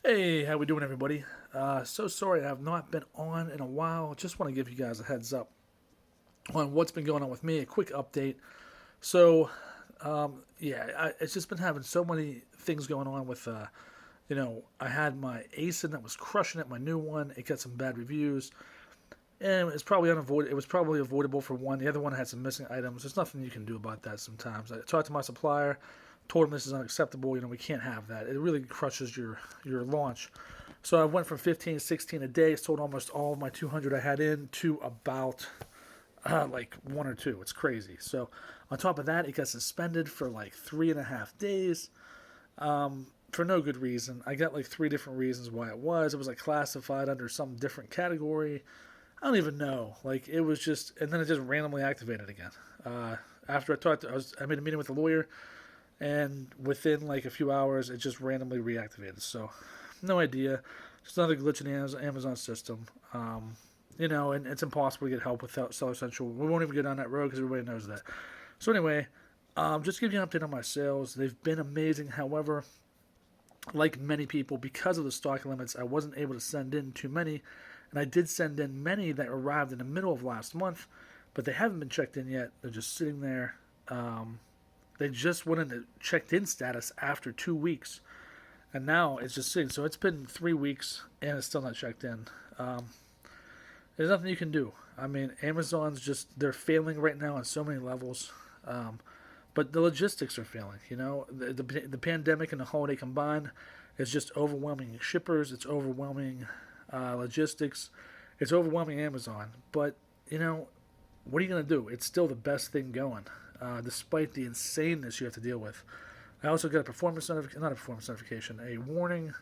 Hey, how we doing, everybody? So sorry I have not been on in a while. Just want to give you guys a heads up on what's been going on with me. A quick update. So, it's just been having so many things going on with, I had my ASIN that was crushing it, my new one. It got some bad reviews, and it's probably unavoidable. It was probably avoidable for one. The other one had some missing items. There's nothing you can do about that. Sometimes I talked to my supplier, told him this is unacceptable. We can't have that. It really crushes your launch. So I went from 15 to 16 a day, sold almost all of my 200 I had in to about like one or two. It's crazy. So on top of that, it got suspended for like 3.5 days for no good reason. I got like three different reasons why it was. It was like classified under some different category. I don't even know. Like it was just, and then it just randomly activated again. After I made a meeting with a lawyer, and within like a few hours, it just randomly reactivated. So no idea. Just another glitch in the Amazon system. And it's impossible to get help without Seller Central. We won't even get on that road because everybody knows that. So anyway, just to give you an update on my sales. They've been amazing. However, like many people, because of the stock limits, I wasn't able to send in too many. And I did send in many that arrived in the middle of last month, but they haven't been checked in yet. They're just sitting there. They just went into checked in status after 2 weeks, and now it's just sitting. So it's been 3 weeks and it's still not checked in. There's nothing you can do. I mean, Amazon's they're failing right now on so many levels. But the logistics are failing. The pandemic and the holiday combined is just overwhelming shippers. It's overwhelming logistics. It's overwhelming Amazon. But what are you gonna do? It's still the best thing going, despite the insaneness you have to deal with. I also got a not a performance notification, a warning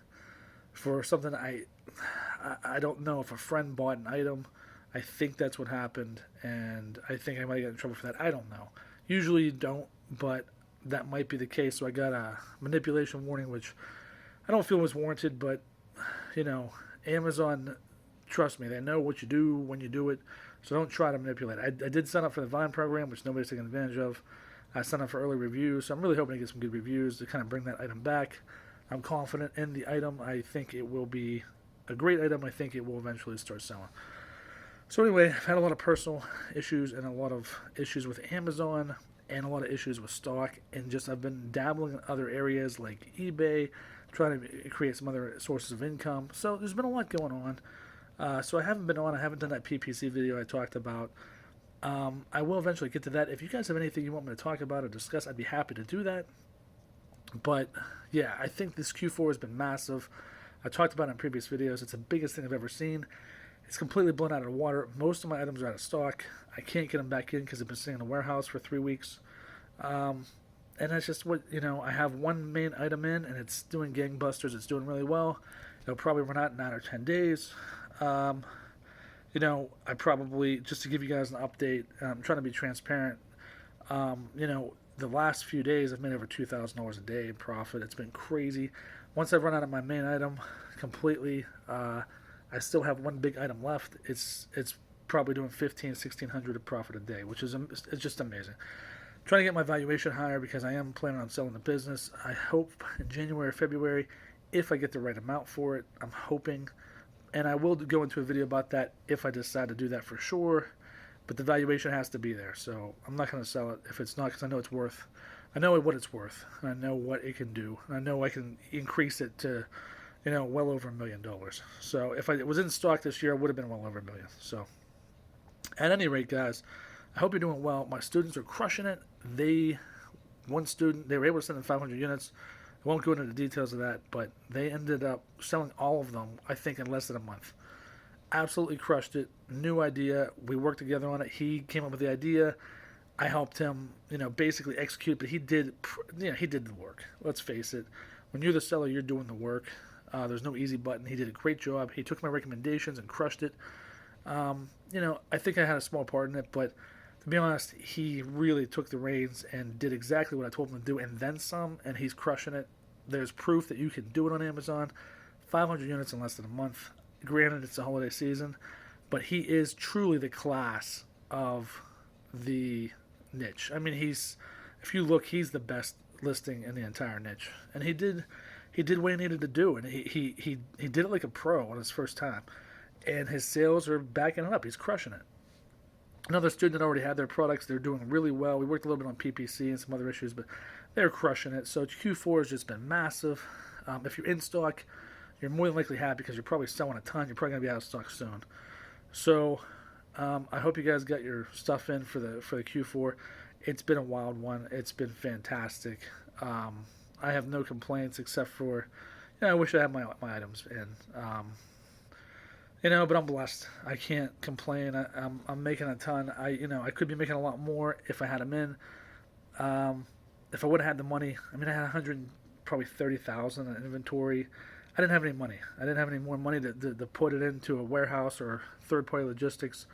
for something I don't know if a friend bought an item. I think that's what happened, and I think I might get in trouble for that. I don't know. Usually you don't, but that might be the case. So I got a manipulation warning, which I don't feel was warranted, but you know, Amazon, trust me, they know what you do when you do it. So don't try to manipulate. I did sign up for the Vine program, which nobody's taking advantage of. I signed up for early reviews, so I'm really hoping to get some good reviews to kind of bring that item back. I'm confident in the item. I think it will be a great item. I think it will eventually start selling. So anyway, I've had a lot of personal issues and a lot of issues with Amazon and a lot of issues with stock, and just I've been dabbling in other areas like eBay, trying to create some other sources of income. So there's been a lot going on. So I haven't been on. I haven't done that PPC video I talked about. I will eventually get to that. If you guys have anything you want me to talk about or discuss, I'd be happy to do that. But yeah, I think this Q4 has been massive. I talked about it in previous videos. It's the biggest thing I've ever seen. It's completely blown out of the water. Most of my items are out of stock. I can't get them back in because they've been sitting in the warehouse for 3 weeks. And that's just what, I have one main item in, and it's doing gangbusters. It's doing really well. It'll probably run out in 9 or 10 days. I probably, just to give you guys an update, I'm trying to be transparent. The last few days I've made over $2,000 a day in profit. It's been crazy. Once I've run out of my main item completely, I still have one big item left. It's probably doing 1,500 of profit a day, which is it's just amazing. Trying to get my valuation higher because I am planning on selling the business. I hope in January or February, if I get the right amount for it. I'm hoping, and I will go into a video about that if I decide to do that for sure. But the valuation has to be there, so I'm not going to sell it if it's not, because I know it's worth. I know what it's worth, and I know what it can do, and I know I can increase it to, well over $1 million. So if it was in stock this year, it would have been well over $1 million. So, at any rate, guys, I hope you're doing well. My students are crushing it. One student, they were able to send in 500 units. I won't go into the details of that, but they ended up selling all of them, I think, in less than a month. Absolutely crushed it. New idea. We worked together on it. He came up with the idea. I helped him, basically execute. But he did the work. Let's face it. When you're the seller, you're doing the work. There's no easy button. He did a great job. He took my recommendations and crushed it. I think I had a small part in it, but to be honest, he really took the reins and did exactly what I told him to do, and then some. And he's crushing it. There's proof that you can do it on Amazon. 500 units in less than a month. Granted, it's a holiday season, but he is truly the class of the niche. I mean, if you look, he's the best listing in the entire niche. And he did he did what he needed to do, and he did it like a pro on his first time, and his sales are backing it up. He's crushing it. Another student that already had their products, they're doing really well. We worked a little bit on PPC and some other issues, but they're crushing it. So Q4 has just been massive. If you're in stock, you're more than likely happy because you're probably selling a ton. You're probably gonna be out of stock soon. So I hope you guys got your stuff in for the Q4. It's been a wild one. It's been fantastic. I have no complaints except for, I wish I had my items in. But I'm blessed. I can't complain. I'm making a ton. I could be making a lot more if I had them in. If I would have had the money, I had 100, probably 30,000 in inventory. I didn't have any money. I didn't have any more money to put it into a warehouse or third-party logistics.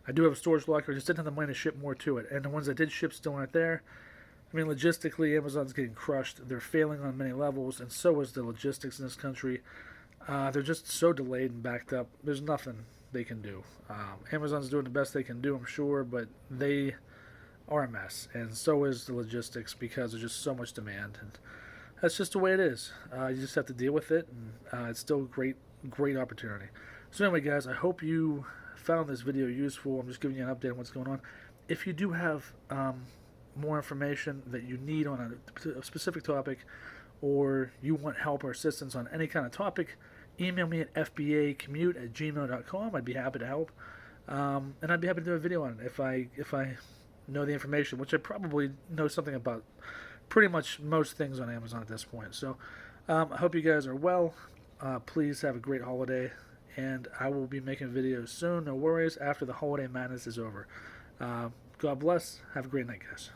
I do have a storage locker. I just didn't have the money to ship more to it. And the ones that did ship still aren't there. Logistically, Amazon's getting crushed. They're failing on many levels, and so is the logistics in this country. They're just so delayed and backed up. There's nothing they can do. Amazon's doing the best they can do, I'm sure, but they are a mess, and so is the logistics because there's just so much demand, and that's just the way it is. You just have to deal with it, and it's still a great opportunity. So anyway, guys, I hope you found this video useful. I'm just giving you an update on what's going on. If you do have more information that you need on a specific topic, or you want help or assistance on any kind of topic, email me at fbacommute@gmail.com. I'd be happy to help, and I'd be happy to do a video on it if I know the information, which I probably know something about pretty much most things on Amazon at this point. So I hope you guys are well. Please have a great holiday, and I will be making videos soon. No worries, after the holiday madness is over. God bless. Have a great night, guys.